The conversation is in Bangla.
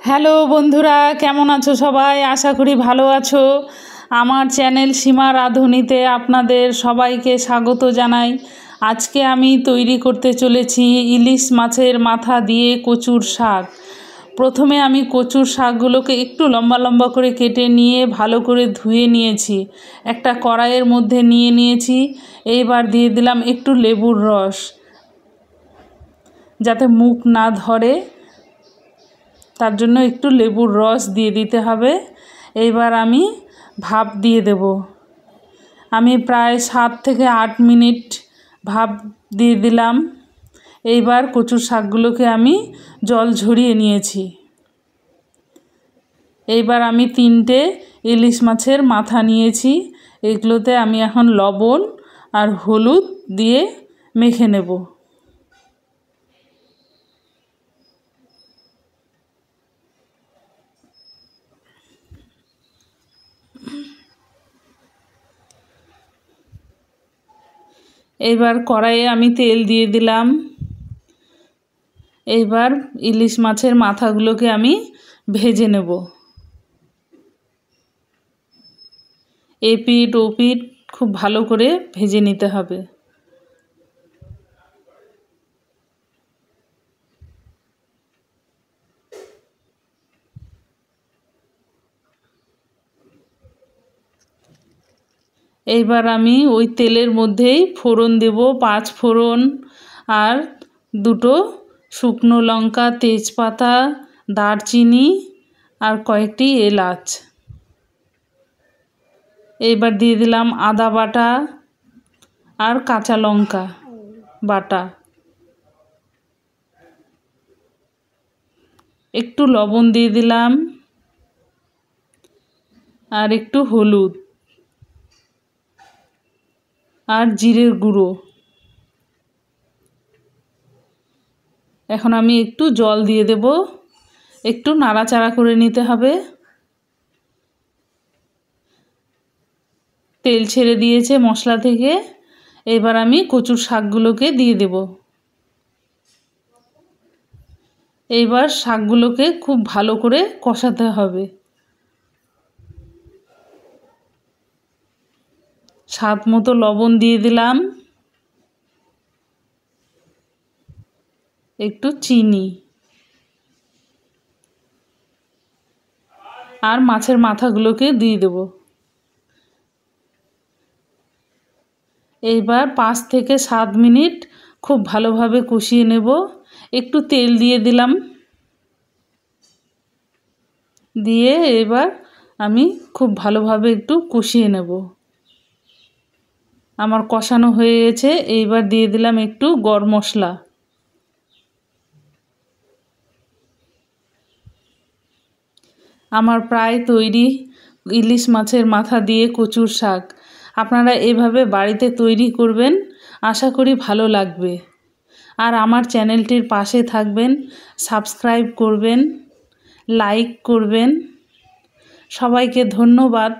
হ্যালো বন্ধুরা, কেমন আছো সবাই? আশা করি ভালো আছো। আমার চ্যানেল সীমা রাঁধুনিতে আপনাদের সবাইকে স্বাগত জানাই। আজকে আমি তৈরি করতে চলেছি ইলিশ মাছের মাথা দিয়ে কচুর শাক। প্রথমে আমি কচুর শাকগুলোকে একটু লম্বা লম্বা করে কেটে নিয়ে ভালো করে ধুয়ে নিয়েছি। একটা কড়াইয়ের মধ্যে নিয়ে নিয়েছি। এইবার দিয়ে দিলাম একটু লেবুর রস, যাতে মুখ না ধরে, তার জন্য একটু লেবুর রস দিয়ে দিতে হবে। এইবার আমি ভাপ দিয়ে দেব। আমি প্রায় 7 থেকে 8 মিনিট ভাপ দিয়ে দিলাম। এইবার কচুর শাকগুলোকে আমি জল ঝরিয়ে নিয়েছি। এইবার আমি 3টে ইলিশ মাছের মাথা নিয়েছি। এগুলোতে আমি এখন লবণ আর হলুদ দিয়ে মেখে নেব। এইবার কড়াইয়ে আমি তেল দিয়ে দিলাম। এইবার ইলিশ মাছের মাথাগুলোকে আমি ভেজে নেব। এপিঠ ওপিঠ খুব ভালো করে ভেজে নিতে হবে। এইবার আমি ওই তেলের মধ্যেই ফোড়ন দেব, 5 ফোড়ন আর 2টো শুকনো লঙ্কা, তেজপাতা, দারচিনি আর কয়েকটি এলাচ। এইবার দিয়ে দিলাম আদা বাটা আর কাঁচা লঙ্কা বাটা, একটু লবণ দিয়ে দিলাম আর একটু হলুদ আর জিরের গুঁড়ো। এখন আমি একটু জল দিয়ে দেব, একটু নাড়াচাড়া করে নিতে হবে। তেল ছেড়ে দিয়েছে মশলা থেকে। এবার আমি কচুর শাকগুলোকে দিয়ে দেব। এইবার শাকগুলোকে খুব ভালো করে কষাতে হবে। স্বাদ মতো লবণ দিয়ে দিলাম, একটু চিনি আর মাছের মাথাগুলোকে দিয়ে দেব। এইবার 5 থেকে 7 মিনিট খুব ভালোভাবে কষিয়ে নেব। একটু তেল দিয়ে দিলাম, দিয়ে এবার আমি খুব ভালোভাবে একটু কষিয়ে নেব। আমার কষানো হয়ে গেছে। এইবার দিয়ে দিলাম একটু গরম মশলা। আমার প্রায় তৈরি ইলিশ মাছের মাথা দিয়ে কচুর শাক। আপনারা এভাবে বাড়িতে তৈরি করবেন, আশা করি ভালো লাগবে। আর আমার চ্যানেলটির পাশে থাকবেন, সাবস্ক্রাইব করবেন, লাইক করবেন। সবাইকে ধন্যবাদ।